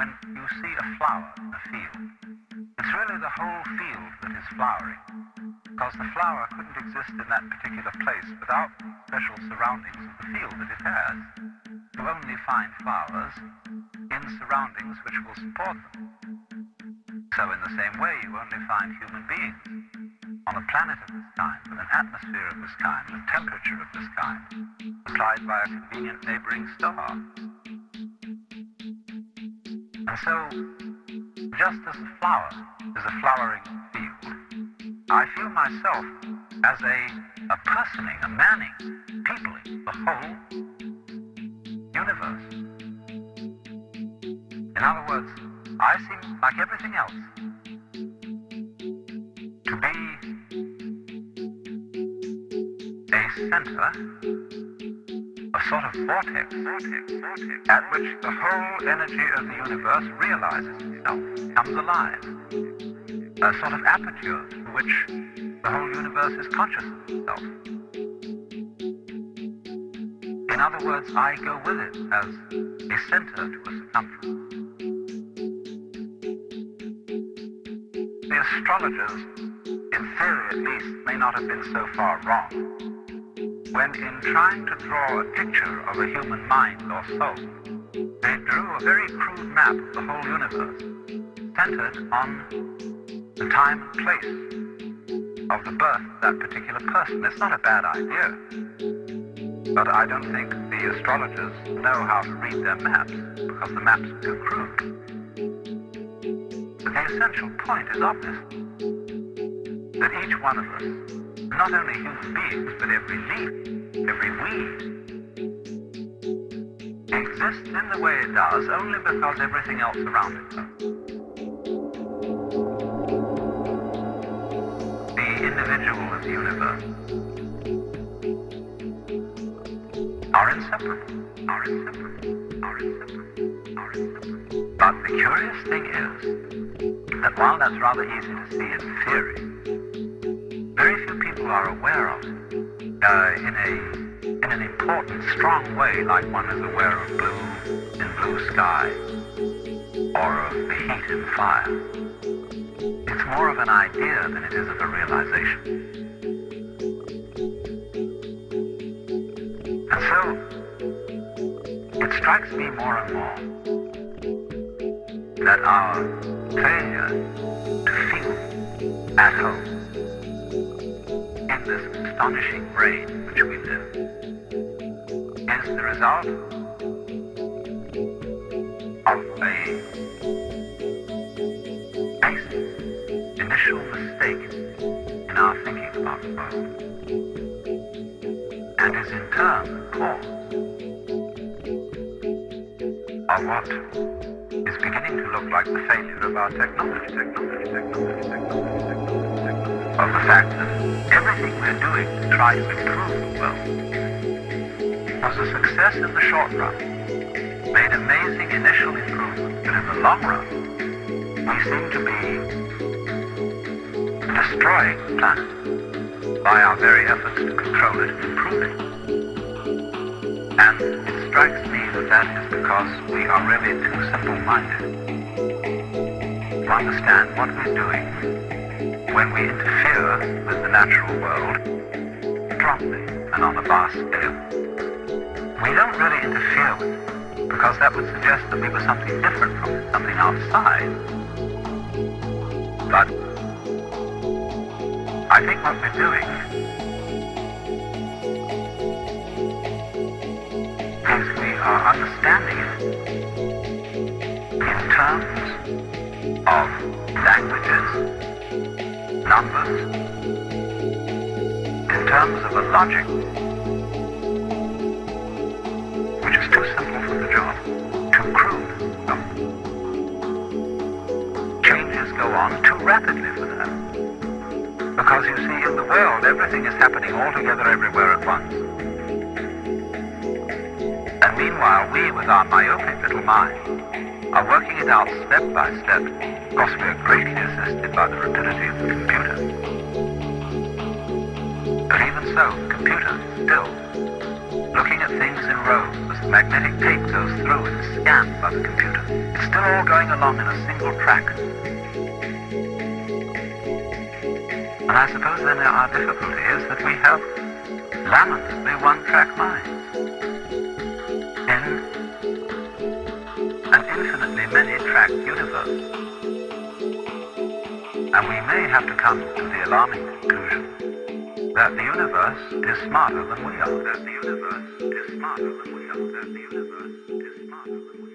when you see a flower in a field, it's really the whole field that is flowering, because the flower couldn't exist in that particular place without special surroundings of the field that it has. You only find flowers in surroundings which will support them. So in the same way, you only find human beings on a planet of this kind, with an atmosphere of this kind, with temperature of this kind, supplied by a convenient neighboring star. And so, just as the flower is a flowering field, I feel myself as a personing, a manning, peopling the whole universe. In other words, I seem, like everything else, to be a center, a sort of vortex, at which the whole energy of the universe realizes itself, comes alive. A sort of aperture through which the whole universe is conscious of itself. In other words, I go with it as a center to a circumference. The astrologers, in theory at least, may not have been so far wrong, when in trying to draw a picture of a human mind or soul, they drew a very crude map of the whole universe, centered on the time and place of the birth of that particular person. It's not a bad idea, but I don't think the astrologers know how to read their maps, because the maps are too crude. But the essential point is obvious, that each one of us, not only human beings, but every leaf, every weed, exists in the way it does only because everything else around it does. The individual and the universe are inseparable, are inseparable, are inseparable, are inseparable. But the curious thing is that while that's rather easy to see in theory, very few people are aware of it in an important, strong way, like one is aware of blue in blue sky or of the heat in fire. It's more of an idea than it is of a realization. And so, it strikes me more and more that our failure to feel at home in this astonishing brain in which we live is the result of a basic initial mistake in our thinking about the world, and is in turn the cause of what is beginning to look like the failure of our technology, of the fact that everything we're doing to try to improve the world was a success in the short run, made amazing initial improvements, but in the long run, we seem to be destroying the planet by our very efforts to control it and improve it. And it strikes me that that is because we are really too simple-minded to understand what we're doing when we interfere with the natural world strongly and on a vast scale. We don't really interfere with it because that would suggest that we were something different from it, something outside. But I think what we're doing is we are understanding it in terms of languages, numbers, in terms of a logic which is too simple for the job, too crude. Changes go on too rapidly for that. Because you see, in the world, everything is happening all together everywhere at once. And meanwhile, we, with our myopic little minds, are working it out step by step. Of course, we are greatly assisted by the rapidity of the computer. But even so, computers still looking at things in rows as the magnetic tape goes through and is scanned by the computer. It's still all going along in a single track. And I suppose then our difficulty is that we have lamentably one-track minds in an infinitely many-track universe. And we may have to come to the alarming conclusion that the universe is smarter than we are. That the universe is smarter than we are. That the universe is smarter than we are.